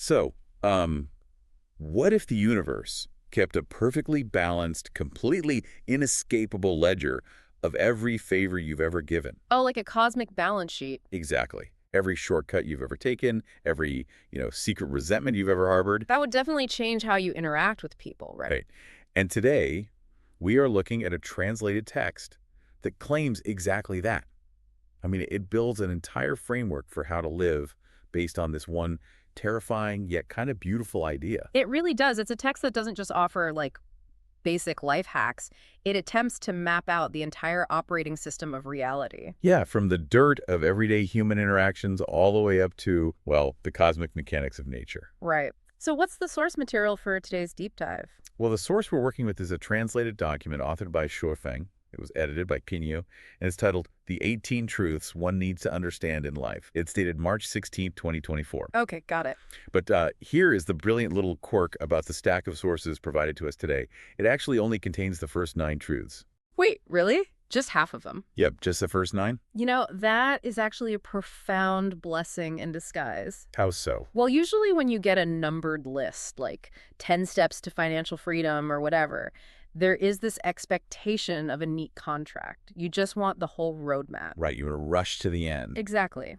So, what if the universe kept a perfectly balanced, completely inescapable ledger of every favor you've ever given? Oh, like a cosmic balance sheet. Exactly. Every shortcut you've ever taken, every, secret resentment you've ever harbored. That would definitely change how you interact with people, right? Right. And today, we are looking at a translated text that claims exactly that. I mean, it builds an entire framework for how to live based on this one terrifying yet kind of beautiful idea. It really does. It's a text that doesn't just offer like basic life hacks. It attempts to map out the entire operating system of reality. Yeah, from the dirt of everyday human interactions all the way up to, well, the cosmic mechanics of nature. Right. So what's the source material for today's deep dive? Well, the source we're working with is a translated document authored by Shuofeng. It was edited by Pinyu, and it's titled The 18 Truths One Needs to Understand in Life. It's dated March 16th, 2024. Okay, got it. But here is the brilliant little quirk about the stack of sources provided to us today. It actually only contains the first 9 truths. Wait, really? Just half of them? Yep, just the first 9? That is actually a profound blessing in disguise. How so? Well, usually when you get a numbered list, like 10 steps to financial freedom or whatever, there is this expectation of a neat contract. You just want the whole roadmap. Right, you want to rush to the end. Exactly.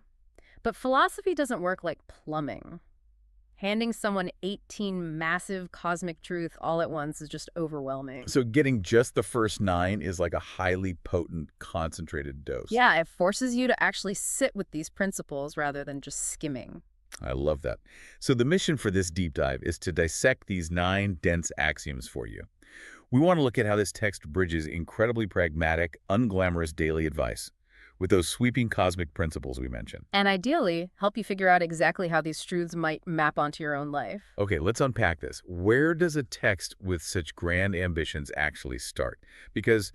But philosophy doesn't work like plumbing. Handing someone 18 massive cosmic truths all at once is just overwhelming. So getting just the first 9 is like a highly potent, concentrated dose. Yeah, it forces you to actually sit with these principles rather than just skimming. I love that. So the mission for this deep dive is to dissect these 9 dense axioms for you. We want to look at how this text bridges incredibly pragmatic, unglamorous daily advice with those sweeping cosmic principles we mentioned. And ideally, help you figure out exactly how these truths might map onto your own life. Okay, let's unpack this. Where does a text with such grand ambitions actually start? Because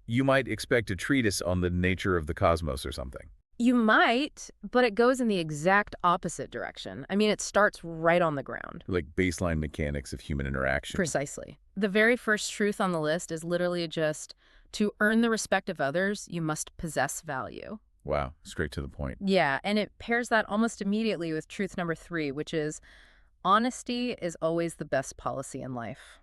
you might expect a treatise on the nature of the cosmos or something. You might, but it goes in the exact opposite direction. I mean, it starts right on the ground. Like baseline mechanics of human interaction. Precisely. The very first truth on the list is literally just, to earn the respect of others, you must possess value. Wow, straight to the point. Yeah, and it pairs that almost immediately with truth number 3, which is, honesty is always the best policy in life.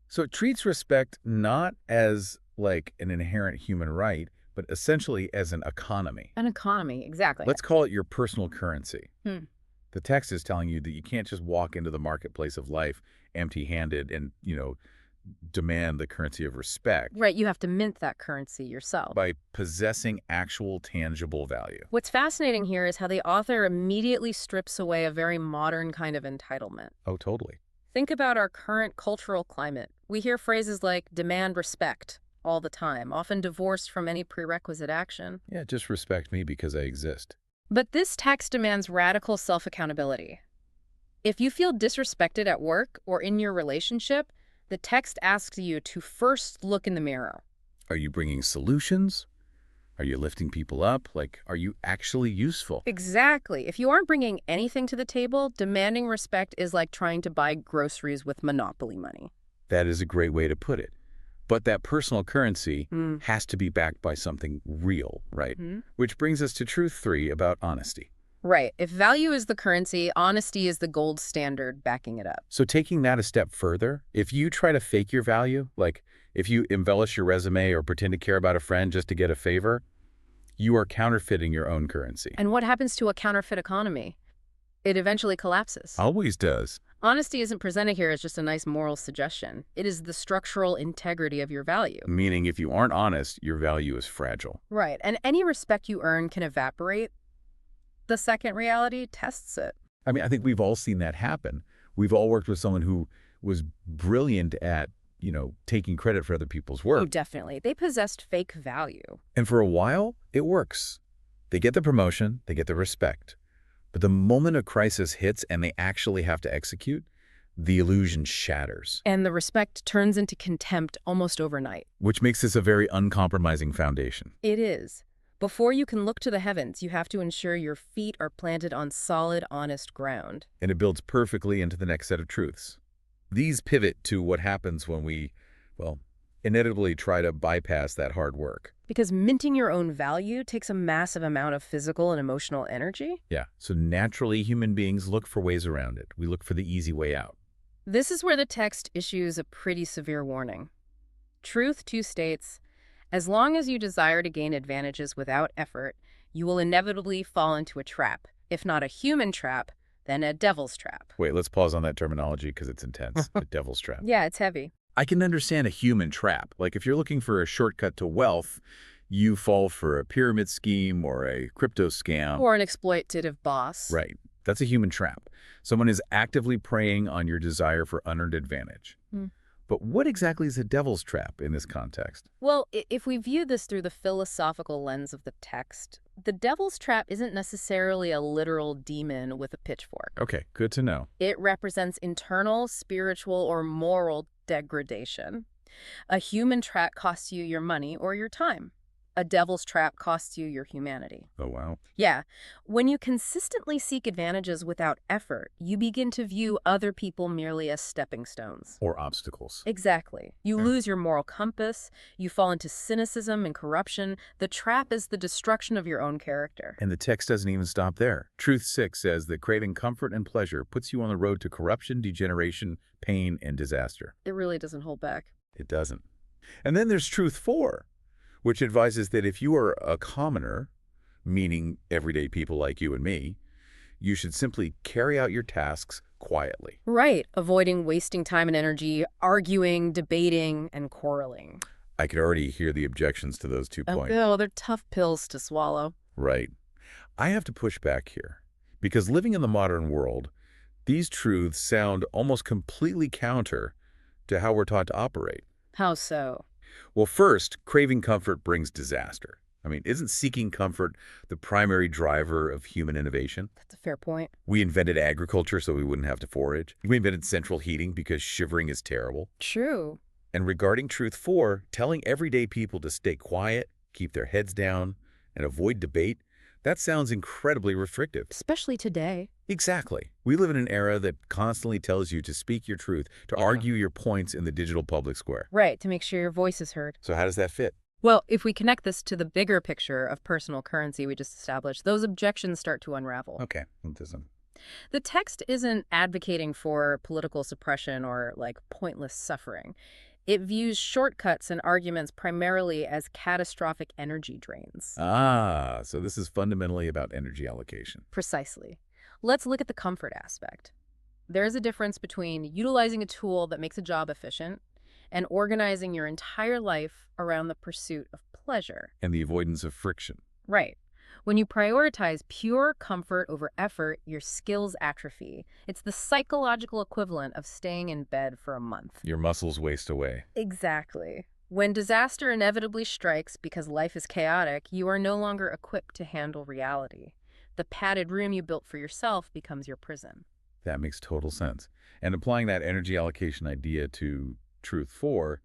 So it treats respect not as like an inherent human right, but essentially as an economy. An economy, exactly. Let's call it your personal currency. Hmm. The text is telling you that you can't just walk into the marketplace of life empty-handed and, demand the currency of respect. Right, you have to mint that currency yourself. By possessing actual tangible value. What's fascinating here is how the author immediately strips away a very modern kind of entitlement. Oh, totally. Think about our current cultural climate. We hear phrases like demand respect all the time, often divorced from any prerequisite action. Yeah, just respect me because I exist. But this text demands radical self-accountability. If you feel disrespected at work or in your relationship, the text asks you to first look in the mirror. Are you bringing solutions? Are you lifting people up? Like, are you actually useful? Exactly. If you aren't bringing anything to the table, demanding respect is like trying to buy groceries with monopoly money. That is a great way to put it. But that personal currency has to be backed by something real, right? Which brings us to truth 3 about honesty. Right. If value is the currency, honesty is the gold standard backing it up. So taking that a step further, if you try to fake your value, like if you embellish your resume or pretend to care about a friend just to get a favor, you are counterfeiting your own currency. And what happens to a counterfeit economy? It eventually collapses. Always does. Honesty isn't presented here as just a nice moral suggestion. It is the structural integrity of your value. Meaning if you aren't honest, your value is fragile. Right. And any respect you earn can evaporate. The second reality tests it. I mean, I think we've all seen that happen. We've all worked with someone who was brilliant at, taking credit for other people's work. Oh, definitely. They possessed fake value. And for a while, it works. They get the promotion, they get the respect. But the moment a crisis hits and they actually have to execute, the illusion shatters. And the respect turns into contempt almost overnight. Which makes this a very uncompromising foundation. It is. Before you can look to the heavens, you have to ensure your feet are planted on solid, honest ground. And it builds perfectly into the next set of truths. These pivot to what happens when we, inevitably try to bypass that hard work. Because minting your own value takes a massive amount of physical and emotional energy. Yeah, so naturally human beings look for ways around it. We look for the easy way out. This is where the text issues a pretty severe warning. Truth 2 states, as long as you desire to gain advantages without effort, you will inevitably fall into a trap. If not a human trap, then a devil's trap. Wait, let's pause on that terminology because it's intense. The devil's trap. Yeah, it's heavy. I can understand a human trap. Like if you're looking for a shortcut to wealth, you fall for a pyramid scheme or a crypto scam. Or an exploitative boss. Right. That's a human trap. Someone is actively preying on your desire for unearned advantage. But what exactly is a devil's trap in this context? Well, if we view this through the philosophical lens of the text, the devil's trap isn't necessarily a literal demon with a pitchfork. Okay, good to know. It represents internal, spiritual, or moral degradation. A human trap costs you your money or your time. A devil's trap costs you your humanity. Oh, wow. Yeah. When you consistently seek advantages without effort, you begin to view other people merely as stepping stones. Or obstacles. Exactly. You lose your moral compass, you fall into cynicism and corruption. The trap is the destruction of your own character. And the text doesn't even stop there. Truth 6 says that craving comfort and pleasure puts you on the road to corruption, degeneration, pain, and disaster. It really doesn't hold back. It doesn't. And then there's Truth 4, which advises that if you are a commoner, meaning everyday people like you and me, you should simply carry out your tasks quietly. Right. Avoiding wasting time and energy, arguing, debating, and quarreling. I could already hear the objections to those 2 points. Oh, they're tough pills to swallow. Right. I have to push back here, because living in the modern world, these truths sound almost completely counter to how we're taught to operate. How so? Well, first, craving comfort brings disaster. I mean, isn't seeking comfort the primary driver of human innovation? That's a fair point. We invented agriculture so we wouldn't have to forage. We invented central heating because shivering is terrible. True. And regarding Truth 4, telling everyday people to stay quiet, keep their heads down, and avoid debate, that sounds incredibly restrictive. Especially today. Exactly. We live in an era that constantly tells you to speak your truth, to argue your points in the digital public square. Right, to make sure your voice is heard. So how does that fit? Well, if we connect this to the bigger picture of personal currency we just established, those objections start to unravel. Okay. Well, this one. The text isn't advocating for political suppression or, pointless suffering. It views shortcuts and arguments primarily as catastrophic energy drains. Ah, so this is fundamentally about energy allocation. Precisely. Let's look at the comfort aspect. There is a difference between utilizing a tool that makes a job efficient and organizing your entire life around the pursuit of pleasure. And the avoidance of friction. Right. When you prioritize pure comfort over effort, your skills atrophy. It's the psychological equivalent of staying in bed for a month. Your muscles waste away. Exactly. When disaster inevitably strikes because life is chaotic, you are no longer equipped to handle reality. The padded room you built for yourself becomes your prison. That makes total sense. And applying that energy allocation idea to Truth 4,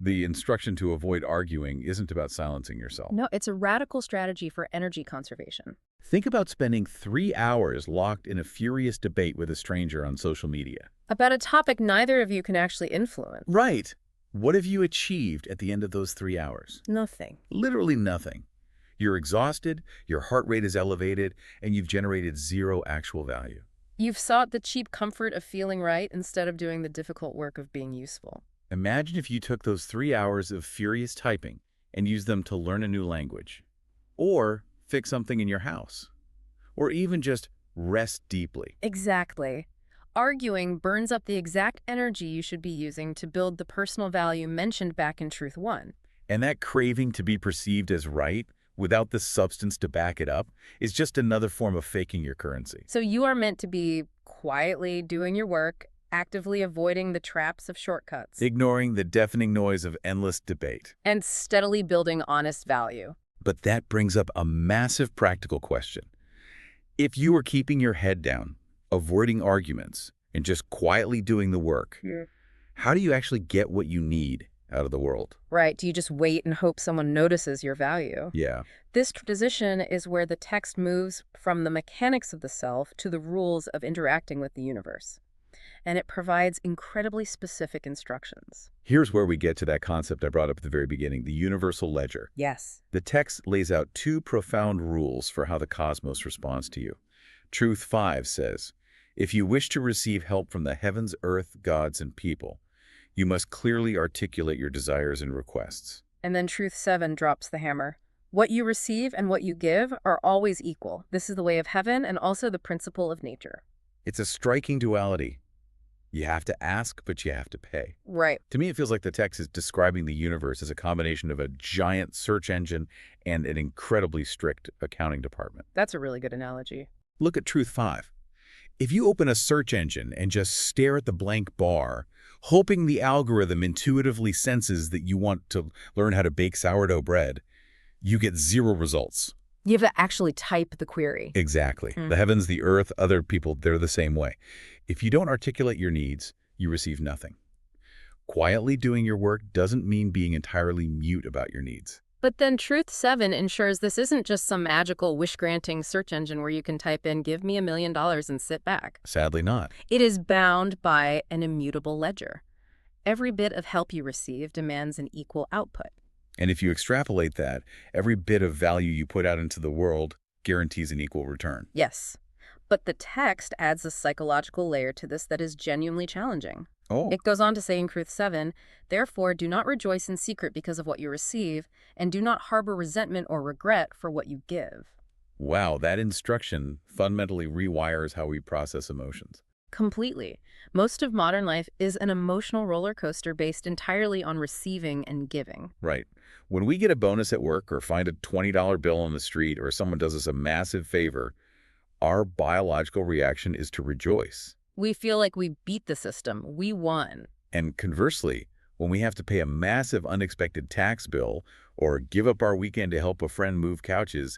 the instruction to avoid arguing isn't about silencing yourself. No, it's a radical strategy for energy conservation. Think about spending 3 hours locked in a furious debate with a stranger on social media. About a topic neither of you can actually influence. Right. What have you achieved at the end of those 3 hours? Nothing. Literally nothing. You're exhausted, your heart rate is elevated, and you've generated zero actual value. You've sought the cheap comfort of feeling right instead of doing the difficult work of being useful. Imagine if you took those 3 hours of furious typing and used them to learn a new language, or fix something in your house, or even just rest deeply. Exactly. Arguing burns up the exact energy you should be using to build the personal value mentioned back in Truth 1. And that craving to be perceived as right, without the substance to back it up, is just another form of faking your currency. So you are meant to be quietly doing your work, actively avoiding the traps of shortcuts, Ignoring the deafening noise of endless debate. and steadily building honest value. But that brings up a massive practical question. If you were keeping your head down, avoiding arguments, and just quietly doing the work, how do you actually get what you need out of the world? Right, do you just wait and hope someone notices your value? Yeah. This transition is where the text moves from the mechanics of the self to the rules of interacting with the universe. and it provides incredibly specific instructions. Here's where we get to that concept I brought up at the very beginning, the universal ledger. Yes. The text lays out two profound rules for how the cosmos responds to you. Truth 5 says, if you wish to receive help from the heavens, earth, gods, and people, you must clearly articulate your desires and requests. And then Truth 7 drops the hammer. What you receive and what you give are always equal. This is the way of heaven and also the principle of nature. It's a striking duality. You have to ask, but you have to pay. Right. To me, it feels like the text is describing the universe as a combination of a giant search engine and an incredibly strict accounting department. That's a really good analogy. Look at Truth 5. If you open a search engine and just stare at the blank bar, hoping the algorithm intuitively senses that you want to learn how to bake sourdough bread, you get zero results. You have to actually type the query. Exactly. The heavens, the earth, other people, they're the same way. If you don't articulate your needs, you receive nothing. Quietly doing your work doesn't mean being entirely mute about your needs. But then Truth 7 ensures this isn't just some magical wish-granting search engine where you can type in, give me $1 million and sit back. Sadly not. It is bound by an immutable ledger. Every bit of help you receive demands an equal output. And if you extrapolate that, every bit of value you put out into the world guarantees an equal return. Yes. But the text adds a psychological layer to this that is genuinely challenging. Oh. It goes on to say in Truth 7, therefore do not rejoice in secret because of what you receive, and do not harbor resentment or regret for what you give. Wow, that instruction fundamentally rewires how we process emotions. Completely. Most of modern life is an emotional roller coaster based entirely on receiving and giving. Right. When we get a bonus at work or find a $20 bill on the street or someone does us a massive favor, our biological reaction is to rejoice. We feel like we beat the system. We won. And conversely, when we have to pay a massive unexpected tax bill or give up our weekend to help a friend move couches,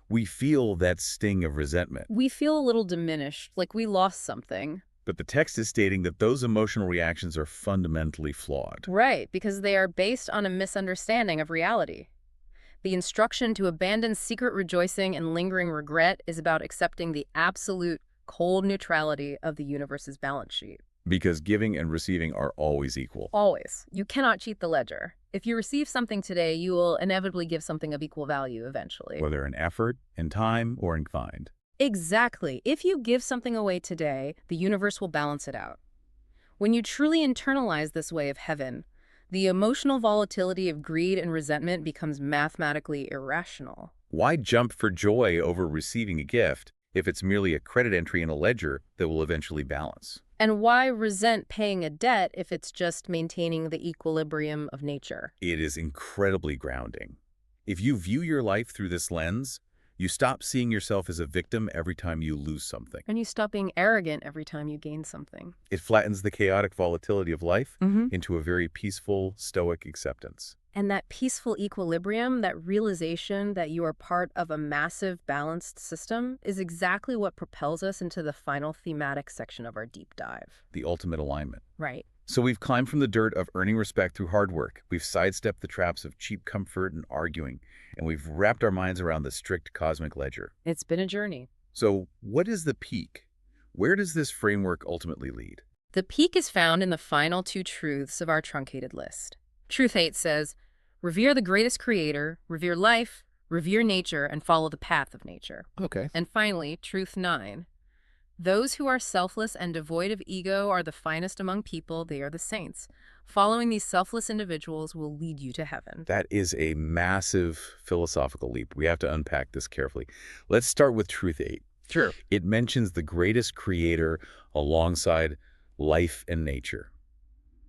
we feel that sting of resentment. We feel a little diminished, like we lost something. But the text is stating that those emotional reactions are fundamentally flawed. Right, because they are based on a misunderstanding of reality. The instruction to abandon secret rejoicing and lingering regret is about accepting the absolute cold neutrality of the universe's balance sheet. Because giving and receiving are always equal. Always. You cannot cheat the ledger. If you receive something today, you will inevitably give something of equal value eventually. Whether in effort, in time, or in kind. Exactly. If you give something away today, the universe will balance it out. When you truly internalize this way of heaven, the emotional volatility of greed and resentment becomes mathematically irrational. Why jump for joy over receiving a gift if it's merely a credit entry in a ledger that will eventually balance? And why resent paying a debt if it's just maintaining the equilibrium of nature? It is incredibly grounding. If you view your life through this lens, you stop seeing yourself as a victim every time you lose something. And you stop being arrogant every time you gain something. It flattens the chaotic volatility of life Mm-hmm. into a very peaceful, stoic acceptance. And that peaceful equilibrium, that realization that you are part of a massive, balanced system, is exactly what propels us into the final thematic section of our deep dive. The ultimate alignment. Right. So we've climbed from the dirt of earning respect through hard work. We've sidestepped the traps of cheap comfort and arguing. And we've wrapped our minds around the strict cosmic ledger. It's been a journey. So what is the peak? Where does this framework ultimately lead? The peak is found in the final two truths of our truncated list. Truth 8 says, revere the greatest creator, revere life, revere nature, and follow the path of nature. Okay. And finally, Truth 9. Those who are selfless and devoid of ego are the finest among people. They are the saints. Following these selfless individuals will lead you to heaven. That is a massive philosophical leap. We have to unpack this carefully. Let's start with Truth 8. True. It mentions the greatest creator alongside life and nature.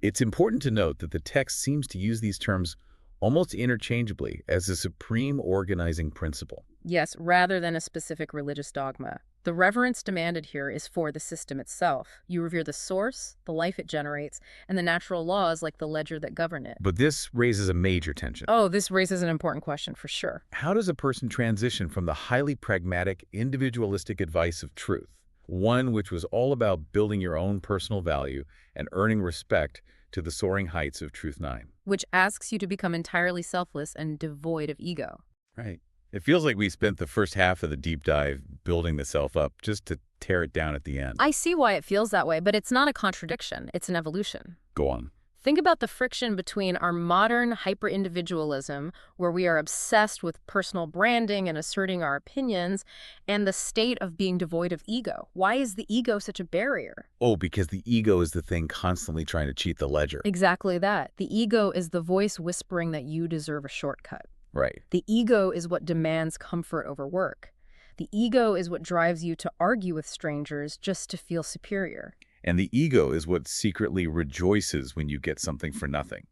It's important to note that the text seems to use these terms almost interchangeably as a supreme organizing principle. Yes, rather than a specific religious dogma. The reverence demanded here is for the system itself. You revere the source, the life it generates, and the natural laws like the ledger that govern it. But this raises a major tension. Oh, this raises an important question for sure. How does a person transition from the highly pragmatic, individualistic advice of truth, one which was all about building your own personal value and earning respect, to the soaring heights of Truth 9? Which asks you to become entirely selfless and devoid of ego. Right. It feels like we spent the first half of the deep dive building the self up just to tear it down at the end. I see why it feels that way, but it's not a contradiction. It's an evolution. Go on. Think about the friction between our modern hyper-individualism, where we are obsessed with personal branding and asserting our opinions, and the state of being devoid of ego. Why is the ego such a barrier? Oh, because the ego is the thing constantly trying to cheat the ledger. Exactly that. The ego is the voice whispering that you deserve a shortcut. Right. The ego is what demands comfort over work. The ego is what drives you to argue with strangers just to feel superior. And the ego is what secretly rejoices when you get something for nothing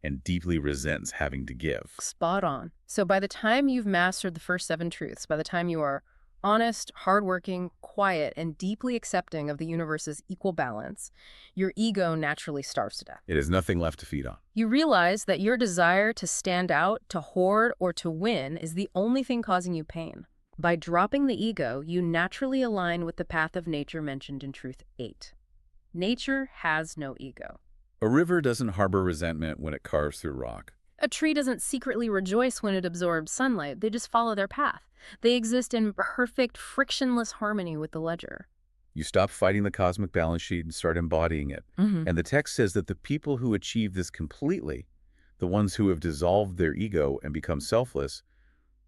and deeply resents having to give. Spot on. So by the time you've mastered the first 7 truths, by the time you are honest, hardworking, quiet, and deeply accepting of the universe's equal balance, your ego naturally starves to death. It has nothing left to feed on. You realize that your desire to stand out, to hoard, or to win is the only thing causing you pain. By dropping the ego, you naturally align with the path of nature mentioned in Truth 8. Nature has no ego. A river doesn't harbor resentment when it carves through rock. A tree doesn't secretly rejoice when it absorbs sunlight. They just follow their path. They exist in perfect, frictionless harmony with the ledger. You stop fighting the cosmic balance sheet and start embodying it. And the text says that the people who achieve this completely, the ones who have dissolved their ego and become selfless,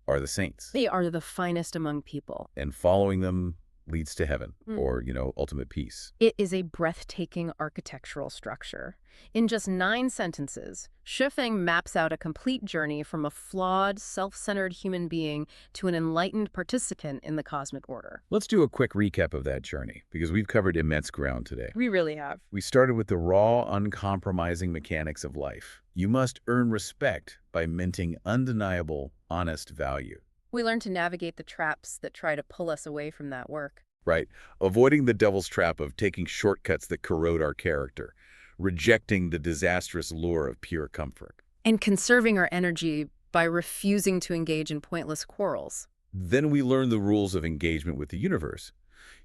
are the saints. They are the finest among people. And following them leads to heaven, or, ultimate peace. It is a breathtaking architectural structure. In just 9 sentences, Shifeng maps out a complete journey from a flawed, self-centered human being to an enlightened participant in the cosmic order. Let's do a quick recap of that journey, because we've covered immense ground today. We really have. We started with the raw, uncompromising mechanics of life. You must earn respect by minting undeniable, honest value. We learn to navigate the traps that try to pull us away from that work. Right. Avoiding the devil's trap of taking shortcuts that corrode our character. Rejecting the disastrous lure of pure comfort. And conserving our energy by refusing to engage in pointless quarrels. Then we learn the rules of engagement with the universe.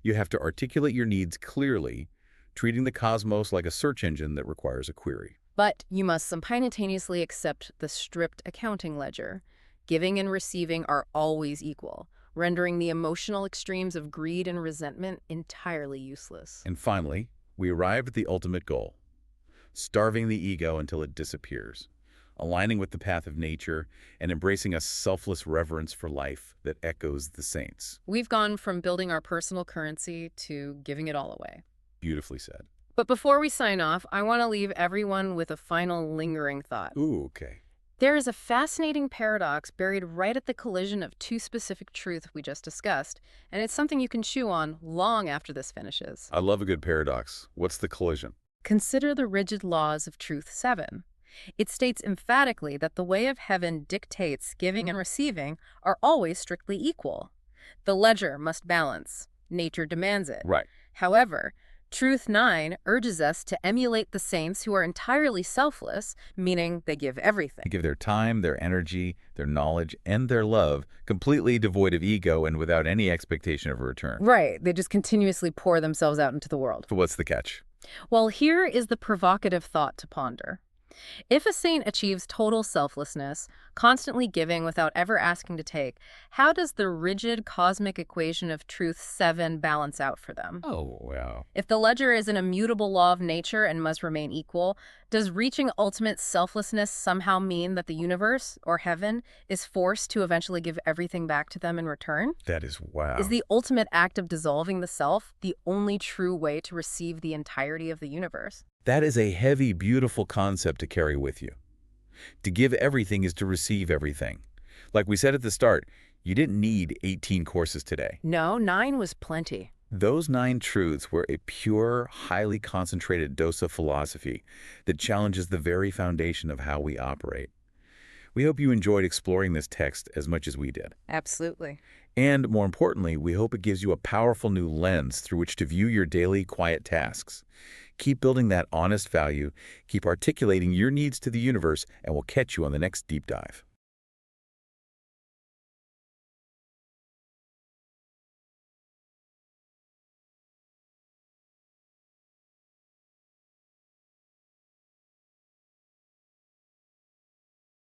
You have to articulate your needs clearly, treating the cosmos like a search engine that requires a query. But you must simultaneously accept the strict accounting ledger. Giving and receiving are always equal, rendering the emotional extremes of greed and resentment entirely useless. And finally, we arrive at the ultimate goal. Starving the ego until it disappears, aligning with the path of nature, and embracing a selfless reverence for life that echoes the saints. We've gone from building our personal currency to giving it all away. Beautifully said. But before we sign off, I want to leave everyone with a final lingering thought. Ooh, okay. There is a fascinating paradox buried right at the collision of 2 specific truths we just discussed, and it's something you can chew on long after this finishes. I love a good paradox. What's the collision? Consider the rigid laws of Truth 7. It states emphatically that the way of heaven dictates giving and receiving are always strictly equal. The ledger must balance. Nature demands it. Right. However, Truth 9 urges us to emulate the saints who are entirely selfless, meaning they give everything. They give their time, their energy, their knowledge, and their love, completely devoid of ego and without any expectation of a return. Right, they just continuously pour themselves out into the world. But what's the catch? Well, here is the provocative thought to ponder. If a saint achieves total selflessness, constantly giving without ever asking to take, how does the rigid cosmic equation of Truth 7 balance out for them? Oh, wow. If the ledger is an immutable law of nature and must remain equal, does reaching ultimate selflessness somehow mean that the universe, or heaven, is forced to eventually give everything back to them in return? That is wow. Is the ultimate act of dissolving the self the only true way to receive the entirety of the universe? That is a heavy, beautiful concept to carry with you. To give everything is to receive everything. Like we said at the start, you didn't need 18 courses today. No, 9 was plenty. Those 9 truths were a pure, highly concentrated dose of philosophy that challenges the very foundation of how we operate. We hope you enjoyed exploring this text as much as we did. Absolutely. And more importantly, we hope it gives you a powerful new lens through which to view your daily quiet tasks. Keep building that honest value, keep articulating your needs to the universe, and we'll catch you on the next deep dive.